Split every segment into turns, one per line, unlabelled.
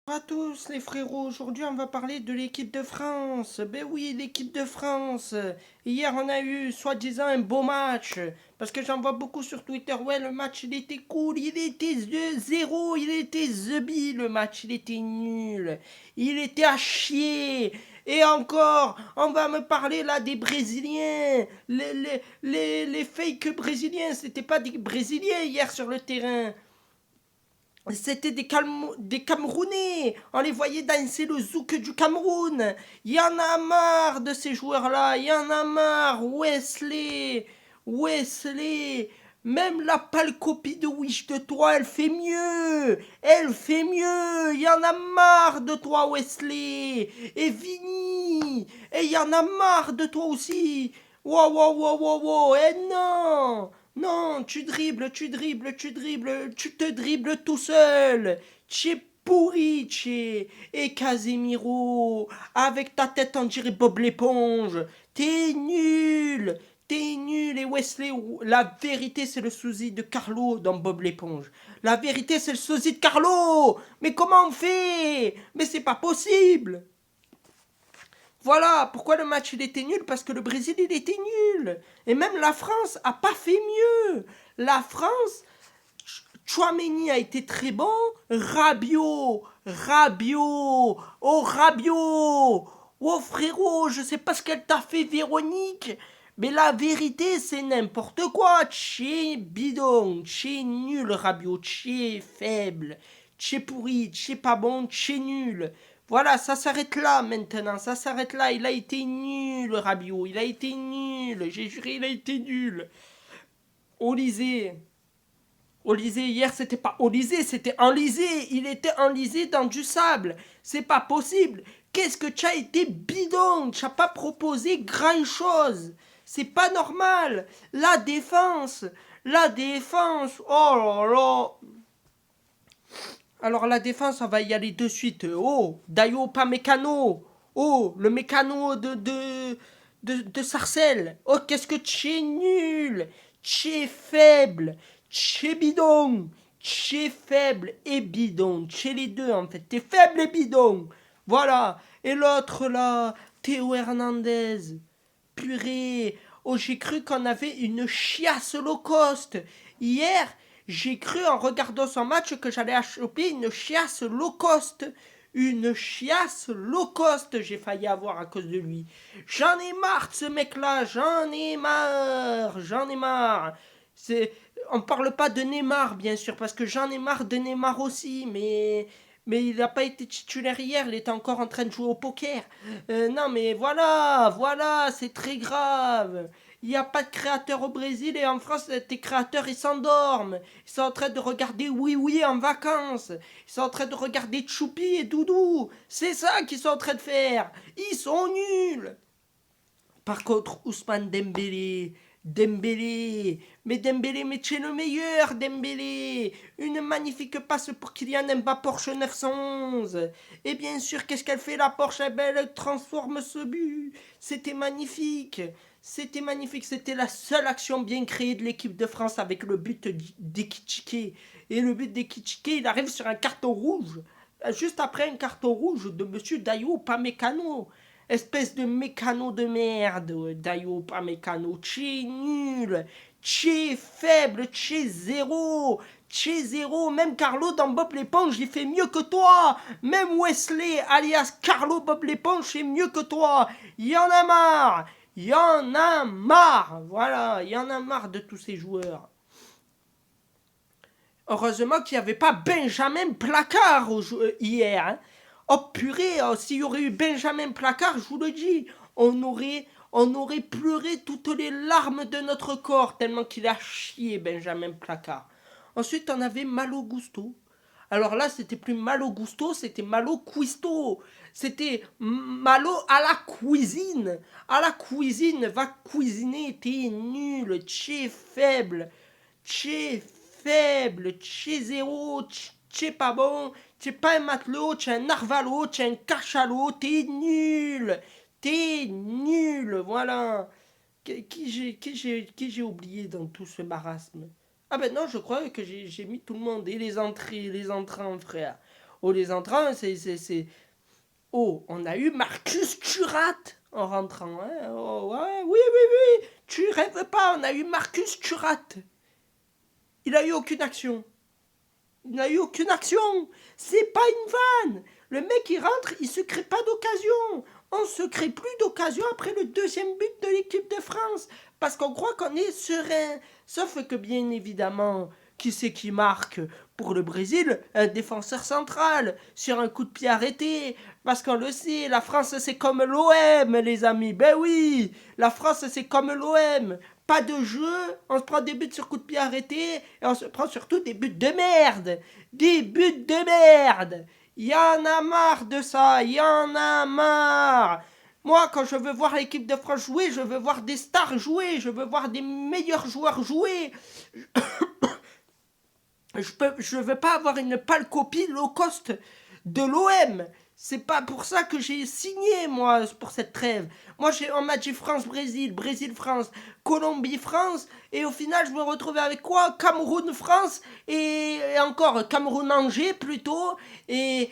Bonjour à tous les frérots, aujourd'hui on va parler de l'équipe de France. Ben oui, l'équipe de France. Hier on a eu soi-disant un beau match. Parce que j'en vois beaucoup sur Twitter. Ouais, le match il était cool, il était 0, il était zebi le match, il était nul. Il était à chier. Et encore, on va me parler là des Brésiliens. Les fake Brésiliens, c'était pas des Brésiliens hier sur le terrain. C'était des Camerounais. On les voyait danser le zouk du Cameroun. Il y en a marre de ces joueurs-là. Il y en a marre. Wesley. Wesley. Même la pâle copie de Wish de toi, elle fait mieux. Elle fait mieux. Il y en a marre de toi, Wesley. Et Vini. Et il y en a marre de toi aussi. Wow, wow, wow, wow, wow. Et non. Non, tu dribbles, tu dribbles, tu dribbles, tu te dribbles tout seul. Tu es pourri, tu es. Et Casemiro, avec ta tête on dirait Bob l'éponge. T'es nul. T'es nul. Et Wesley, la vérité c'est le sosie de Carlo dans Bob l'éponge. La vérité c'est le sosie de Carlo. Mais comment on fait? Mais c'est pas possible. Voilà pourquoi le match il était nul, parce que le Brésil il était nul. Et même la France a pas fait mieux. La France, Chouameni a été très bon. Rabiot, Rabiot, oh Rabiot, oh frérot, je sais pas ce qu'elle t'a fait Véronique, mais la vérité c'est n'importe quoi. Tché bidon, tché nul Rabiot, tché faible, tché pourri, tché pas bon, tché nul. Voilà, ça s'arrête là maintenant, ça s'arrête là. Il a été nul, Rabiot, il a été nul, j'ai juré, il a été nul. Olysée, Olysée, hier, c'était pas Olysée, c'était enlisé. Il était enlisé dans du sable. C'est pas possible. Qu'est-ce que tu as été bidon? Tu n'as pas proposé grand-chose. C'est pas normal. La défense, oh là là. Alors la défense, on va y aller de suite. Oh, Dayo pas mécano. Oh, le mécano de Sarcelles. Oh, qu'est-ce que tu es nul. Tu es faible. Tu es bidon. Tu es faible et bidon. Tu es les deux en fait. Tu es faible et bidon. Voilà. Et l'autre là, Théo Hernandez. Purée. Oh, j'ai cru qu'on avait une chiasse low cost. Hier, j'ai cru en regardant son match que j'allais choper une chiasse low cost. Une chiasse low cost, j'ai failli avoir à cause de lui. J'en ai marre de ce mec-là, j'en ai marre, j'en ai marre. C'est, on parle pas de Neymar, bien sûr, parce que j'en ai marre de Neymar aussi, mais il n'a pas été titulaire hier, il était encore en train de jouer au poker. Non, mais voilà, voilà, c'est très grave. Il n'y a pas de créateurs au Brésil et en France, tes créateurs, ils s'endorment. Ils sont en train de regarder Oui Oui en vacances. Ils sont en train de regarder Choupi et Doudou. C'est ça qu'ils sont en train de faire. Ils sont nuls. Par contre, Ousmane Dembélé, Dembélé, mais tu es le meilleur, Dembélé. Une magnifique passe pour Kylian Mbappé Porsche 911. Et bien sûr, qu'est-ce qu'elle fait la Porsche? Eh ben, elle transforme ce but. C'était magnifique. C'était magnifique. C'était la seule action bien créée de l'équipe de France avec le but d'Ekitike. Et le but d'Ekitike, il arrive sur un carton rouge. Juste après un carton rouge de Monsieur Dayo Pamecano. Espèce de mécano de merde, Dayo pas mécano. Tu es nul, tu es faible, tu es zéro. Tu es zéro. Même Carlo dans Bob l'éponge, il fait mieux que toi. Même Wesley, alias Carlo Bob l'éponge, fait mieux que toi. Il y en a marre. Il y en a marre. Voilà, il y en a marre de tous ces joueurs. Heureusement qu'il n'y avait pas Benjamin Placard hier. Hein. Oh purée, oh, s'il y aurait eu Benjamin Placard, je vous le dis, on aurait pleuré toutes les larmes de notre corps tellement qu'il a chié Benjamin Placard. Ensuite, on avait Malo Gusto. Alors là, c'était plus Malo Gusto, c'était Malo Cuisto. C'était Malo à la cuisine. À la cuisine, va cuisiner, t'es nul, t'es faible. T'es faible, t'es zéro, t'es pas bon, t'es pas un matelot, t'es un narvalo, t'es un cachalot, t'es nul. T'es nul, voilà. Qui j'ai oublié dans tout ce marasme? Ah ben non, je crois que j'ai mis tout le monde. Et les entrées en frère. Oh, les entrants, Oh, on a eu Marcus Thuram en rentrant. Hein. Oh, ouais, oui, oui, oui. Tu rêves pas, on a eu Marcus Thuram. Il a eu aucune action. Il n'a eu aucune action. C'est pas une vanne. Le mec, il rentre, il se crée pas d'occasion. On se crée plus d'occasion après le deuxième but de l'équipe de France. Parce qu'on croit qu'on est serein. Sauf que bien évidemment, qui c'est qui marque pour le Brésil? Un défenseur central, sur un coup de pied arrêté. Parce qu'on le sait, la France c'est comme l'OM, les amis. Ben oui, la France c'est comme l'OM. Pas de jeu, on se prend des buts sur coup de pied arrêté et on se prend surtout des buts de merde. Des buts de merde. Y en a marre de ça, y en a marre. Moi, quand je veux voir l'équipe de France jouer, je veux voir des stars jouer, je veux voir des meilleurs joueurs jouer. Je veux pas avoir une pâle copie low cost de l'OM. C'est pas pour ça que j'ai signé, moi, pour cette trêve. Moi, on m'a dit France-Brésil, Brésil-France, Colombie-France, et au final, je me retrouvais avec quoi? Cameroun-France, et encore Cameroun-Angers, plutôt, et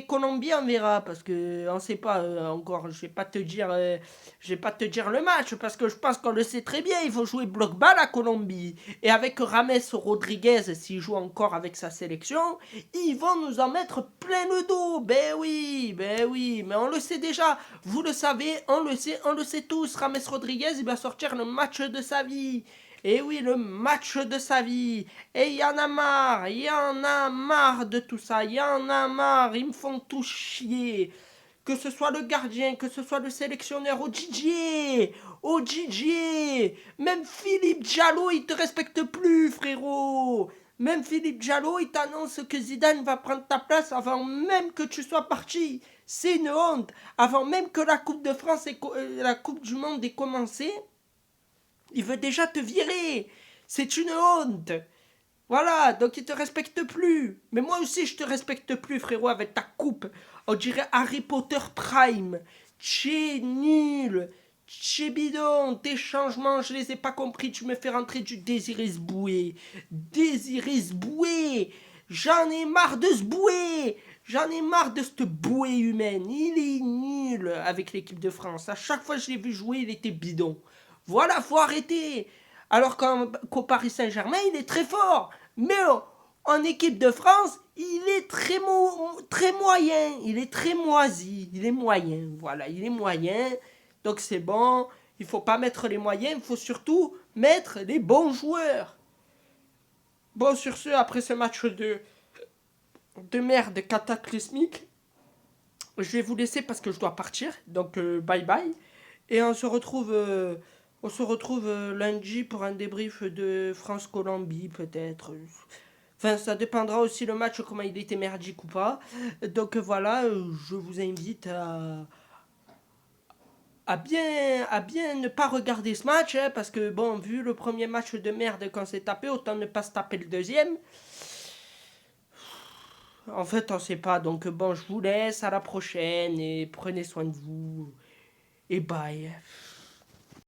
Colombie, on verra, parce que on sait pas encore, je vais pas te dire le match, parce que je pense qu'on le sait très bien, il faut jouer bloc bas la Colombie, et avec Rames Rodriguez, s'il joue encore avec sa sélection, ils vont nous en mettre plein le dos, ben oui, mais on le sait déjà, vous le savez, on le sait tous, Rames Rodriguez, il va sortir le match de sa vie. Et oui, le match de sa vie. Et il y en a marre, il y en a marre de tout ça, il y en a marre, ils me font tout chier. Que ce soit le gardien, que ce soit le sélectionneur, au Didier, même Philippe Diallo, il te respecte plus, frérot. Même Philippe Diallo, il t'annonce que Zidane va prendre ta place avant même que tu sois parti. C'est une honte. Avant même que la Coupe de France et la Coupe du Monde ait commencé, il veut déjà te virer. C'est une honte. Voilà, donc il te respecte plus. Mais moi aussi, je te respecte plus, frérot, avec ta coupe. On dirait Harry Potter Prime. T'es nul. T'es bidon. Tes changements, je les ai pas compris. Tu me fais rentrer du Désiré Boué. Désiré Boué. J'en ai marre de ce boué. J'en ai marre de cette bouée humaine. Il est nul avec l'équipe de France. À chaque fois que je l'ai vu jouer, il était bidon. Voilà, faut arrêter. Alors qu'au Paris Saint-Germain, il est très fort. Mais en équipe de France, il est très moyen. Il est très moisi. Il est moyen. Voilà, il est moyen. Donc c'est bon. Il faut pas mettre les moyens. Il faut surtout mettre les bons joueurs. Bon, sur ce, après ce match de merde cataclysmique, je vais vous laisser parce que je dois partir. Donc bye bye. Et on se retrouve lundi pour un débrief de France-Colombie peut-être. Enfin, ça dépendra aussi le match, comment il était merdique ou pas. Donc voilà, je vous invite à bien ne pas regarder ce match, hein, parce que bon, vu le premier match de merde qu'on s'est tapé, autant ne pas se taper le deuxième. En fait, on sait pas. Donc bon, je vous laisse, à la prochaine, et prenez soin de vous. Et bye.